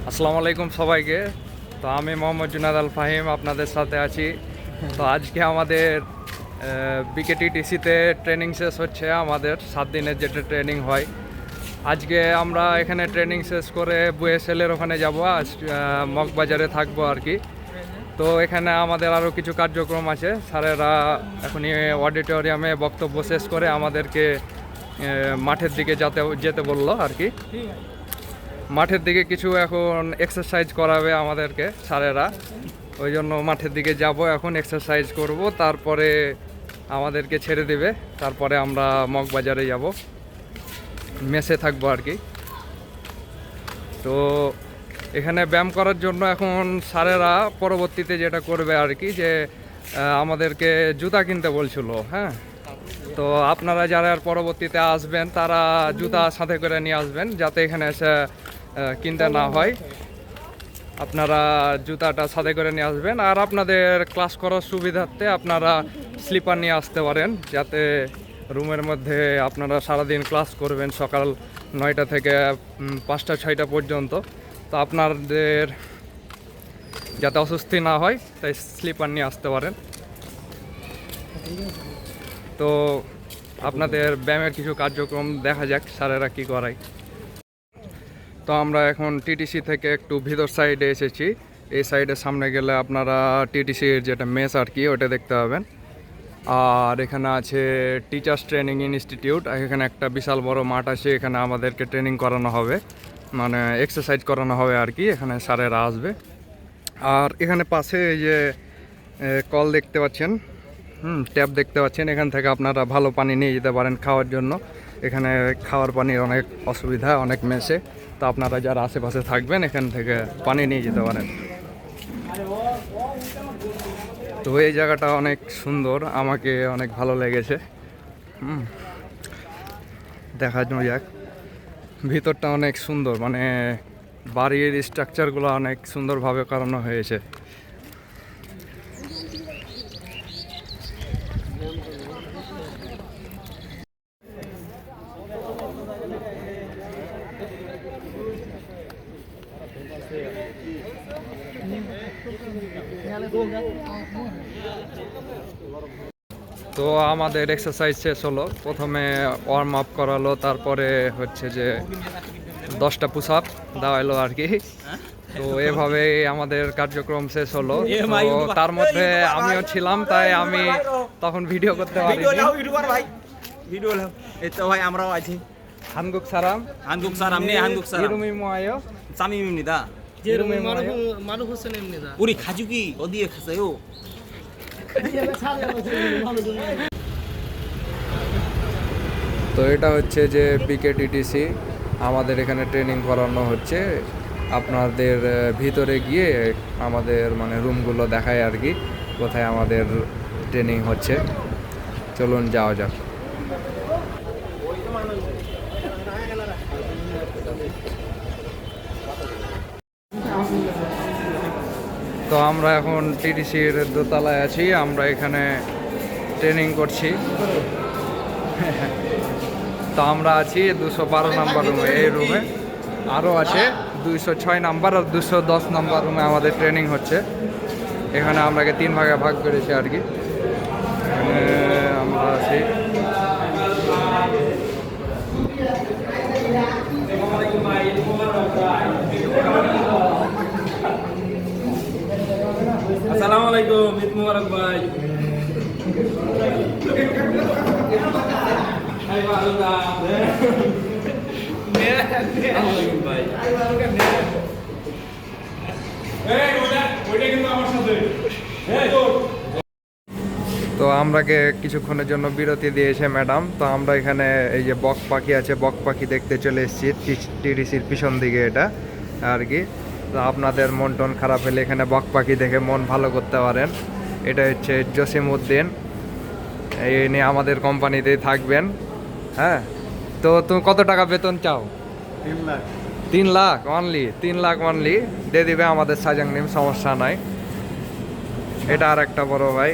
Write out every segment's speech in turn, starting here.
আসসালামু আলাইকুম সবাইকে। তো আমি মোহাম্মদ জুনাদ আল ফাহিম আপনাদের সাথে আছি। তো আজকে আমাদের বিকেটিটিসিতে ট্রেনিং শেষ হচ্ছে, আমাদের 7 দিনের যেটা ট্রেনিং হয়। আজকে আমরা এখানে ট্রেনিং শেষ করে বুয়েসেলের ওখানে যাব, আজ মগবাজারে থাকবো আর কি। তো এখানে আমাদের আরও কিছু কার্যক্রম আছে। স্যারেরা এখনই অডিটোরিয়ামে বক্তব্য শেষ করে আমাদেরকে মাঠের দিকে যেতে বললো আর কি। মাঠের দিকে কিছু এখন এক্সারসাইজ করাবে আমাদেরকে স্যারেরা, ওই জন্য মাঠের দিকে যাব, এখন এক্সারসাইজ করব, তারপরে আমাদেরকে ছেড়ে দেবে, তারপরে আমরা মগবাজারে যাব, মেসে থাকবো আর কি। তো এখানে ব্যায়াম করার জন্য এখন স্যারেরা পরবর্তীতে যেটা করবে আর কি, যে আমাদেরকে জুতা কিনতে বলছিল। হ্যাঁ, তো আপনারা যারা পরবর্তীতে আসবেন তারা জুতা সাথে করে নিয়ে আসবেন, যাতে এখানে এসে কিনতে না হয়। আপনারা জুতাটা সাথে করে নিয়ে আসবেন, আর আপনাদের ক্লাস করার সুবিধার্থে আপনারা স্লিপার নিয়ে আসতে পারেন, যাতে রুমের মধ্যে আপনারা সারাদিন ক্লাস করবেন, সকাল 9টা থেকে 5টা 6টা পর্যন্ত। তো আপনাদের যাতে অস্বস্তি না হয়, তাই স্লিপার নিয়ে আসতে পারেন। তো আপনাদের ব্যায়ামের কিছু কার্যক্রম দেখা যাক স্যারেরা কী করায়। তো আমরা এখন টিটিসি থেকে একটু ভিতর সাইডে এসেছি। এই সাইডের সামনে গেলে আপনারা টিটিসির যেটা মেস আর কি, ওটা দেখতে পাবেন। আর এখানে আছে টিচার্স ট্রেনিং ইনস্টিটিউট। এখানে একটা বিশাল বড় মাঠ আছে, এখানে আমাদেরকে ট্রেনিং করানো হবে, মানে এক্সারসাইজ করানো হবে আর কি। এখানে স্যারেরা আসবে। আর এখানে পাশে এই যে কল দেখতে পাচ্ছেন, ট্যাপ দেখতে পাচ্ছেন, এখান থেকে আপনারা ভালো পানি নিয়ে যেতে পারেন খাওয়ার জন্য। এখানে খাওয়ার পানির অনেক অসুবিধা, অনেক মেসে। তো আপনারা যারা আশেপাশে থাকবেন এখান থেকে পানি নিয়ে যেতে পারেন। তো এই জায়গাটা অনেক সুন্দর, আমাকে অনেক ভালো লেগেছে। দেখা যাক, ভিতরটা অনেক সুন্দর, মানে বাড়ির স্ট্রাকচারগুলো অনেক সুন্দরভাবে করানো হয়েছে। তো আমাদের এক্সারসাইজ শেষ হলো, প্রথমে ওয়ার্ম আপ করালো, তারপরে হচ্ছে যে 10টা পুশ আপ দেওয়াইলো আর কি। তো এভাবে আমাদের কার্যক্রম শেষ হলো। তো তার মধ্যে আমিও ছিলাম, তাই আমি তখন ভিডিও করতে পারিনি। আমরাও আছি। 한국 사람 한국 사람네, 한국 사람. 이름이 뭐예요? 쌈임입니다. 이름이 뭐예요? 마루 후센입니다. 우리 가족이 어디에 갔어요? তো এটা হচ্ছে যে বিকেটিটিসি, আমাদের এখানে ট্রেনিং করানো হচ্ছে। আপনাদের ভিতরে গিয়ে আমাদের মানে রুমগুলো দেখায় আর কি, কোথায় আমাদের ট্রেনিং হচ্ছে। চলুন যাওয়া যাক। তো আমরা এখন টিটিসির দোতলায় আছি, আমরা এখানে ট্রেনিং করছি। তো আমরা আছি 212 নাম্বার রুমে। এই রুমে আরও আছে 206 নাম্বার আর 210 নাম্বার রুমে আমাদের ট্রেনিং হচ্ছে। এখানে আমরাকে 3 ভাগে ভাগ করেছি আর কি। এখানে আমরা আছি। আসসালামু আলাইকুম, ঈদ মুবারক ভাই। তো আমরাকে কিছুক্ষণের জন্য বিরতি দিয়েছে ম্যাডাম। তো আমরা এখানে এই যে বক পাখি আছে, বক পাখি দেখতে চলে এসেছি টিটিসির পিছন দিকে এটা আর কি। তো আপনাদের মন টন খারাপ হলে এখানে বক পাখি দেখে মন ভালো করতে পারেন। এটা হচ্ছে জসিমউদ্দিন, এই নিয়ে আমাদের কোম্পানিতেই থাকবেন। হ্যাঁ, তো তুমি কত টাকা বেতন চাও? 3 লাখ। 3 লাখ অনলি? 3 লাখ অনলি দিয়ে দিবে আমাদের সাজাং নিম, সমস্যা নাই। এটা আর একটা বড় ভাই।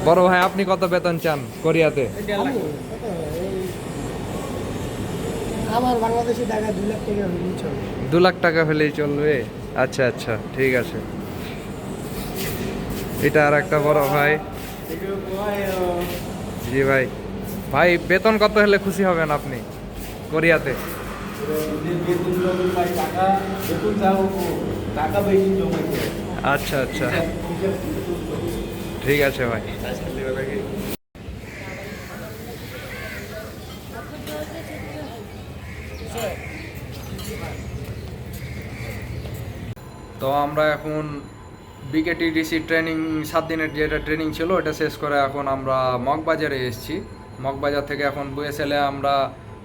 বড় ভাই, আপনি কত বেতন চান কোরিয়াতে? আমার বাংলাদেশি টাকা 2 লাখ টাকা হলেই চলে। 2 লাখ টাকা হলেই চলবে? আচ্ছা আচ্ছা, ঠিক আছে। এটা আর একটা বড় ভাই। জি ভাই। ভাই বেতন কত হলে খুশি হবেন আপনি কোরিয়াতে? আচ্ছা আচ্ছা, ঠিক আছে ভাই। তো আমরা এখন বিকেটিডিসি ট্রেনিং 7 দিনের যেটা ট্রেনিং ছিল ওটা শেষ করে এখন আমরা মগবাজারে এসেছি। মগবাজার থেকে এখন বুয়েসেলে আমরা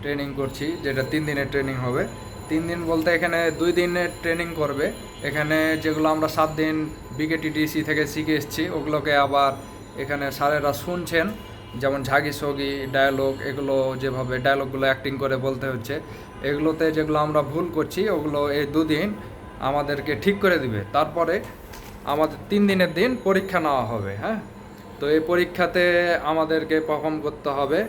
ট্রেনিং করছি, যেটা 3 দিনের ট্রেনিং হবে। 3 দিন বলতে এখানে 2 দিনের ট্রেনিং করবে। এখানে যেগুলো আমরা 7 দিন বিকেটিডিসি থেকে শিখে এসেছি ওগুলোকে আবার এখানে স্যারেরা শুনছেন, যেমন ঝাগি সগি ডায়ালগ, এগুলো যেভাবে ডায়ালগগুলো অ্যাক্টিং করে বলতে হচ্ছে, এগুলোতে যেগুলো আমরা ভুল করছি ওগুলো এই 2 দিন আমাদেরকে ঠিক করে দিবে। তারপরে আমাদের 3 দিনের দিন পরীক্ষা নেওয়া হবে। হ্যাঁ, তো এই পরীক্ষাতে আমাদেরকে পারফর্ম করতে হবে।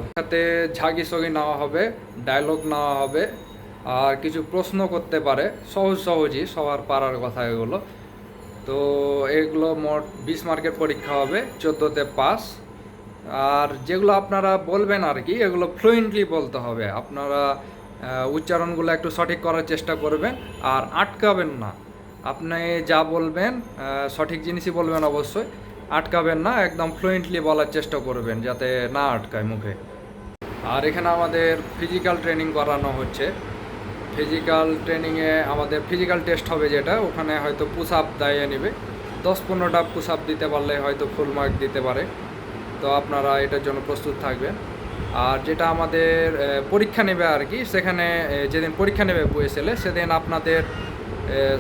পরীক্ষাতে ঝাগি সগি নেওয়া হবে, ডায়লগ নেওয়া হবে, আর কিছু প্রশ্ন করতে পারে সহজই, সবার পারার কথা এগুলো। তো এগুলো মোট 20 মার্কের পরীক্ষা হবে, 14তে পাস। আর যেগুলো আপনারা বলবেন আর কি, এগুলো ফ্লুয়েন্টলি বলতে হবে। আপনারা উচ্চারণগুলো একটু সঠিক করার চেষ্টা করবেন আর আটকাবেন না। আপনি যা বলবেন সঠিক জিনিসই বলবেন, অবশ্যই আটকাবেন না, একদম ফ্লুয়েন্টলি বলার চেষ্টা করবেন যাতে না আটকায় মুখে। আর এখানে আমাদের ফিজিক্যাল ট্রেনিং করানো হচ্ছে। ফিজিক্যাল ট্রেনিংয়ে আমাদের ফিজিক্যাল টেস্ট হবে, যেটা ওখানে হয়তো পুশ আপ দাইয়ে নেবে। 10-15টা পুশ আপ দিতে পারলে হয়তো ফুল মার্ক দিতে পারে। তো আপনারা এটার জন্য প্রস্তুত থাকবেন। আর যেটা আমাদের পরীক্ষা নেবে আর কি, সেখানে যেদিন পরীক্ষা নেবে বুয়েসেলে সেদিন আপনাদের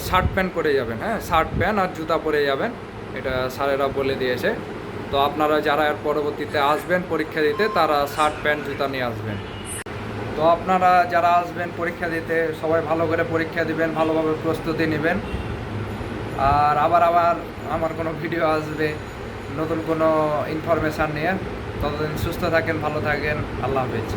শার্ট প্যান্ট পরে যাবেন। হ্যাঁ, শার্ট প্যান্ট আর জুতা পরে যাবেন, এটা স্যারেরা বলে দিয়েছে। তো আপনারা যারা এর পরবর্তীতে আসবেন পরীক্ষা দিতে তারা শার্ট প্যান্ট জুতা নিয়ে আসবেন। তো আপনারা যারা আসবেন পরীক্ষা দিতে সবাই ভালো করে পরীক্ষা দিবেন, ভালোভাবে প্রস্তুতি নেবেন। আর আবার আমার কোনো ভিডিও আসবে নতুন কোনো ইনফরমেশান নিয়ে। ততদিন সুস্থ থাকেন, ভালো থাকেন, আল্লাহ হাফেজ।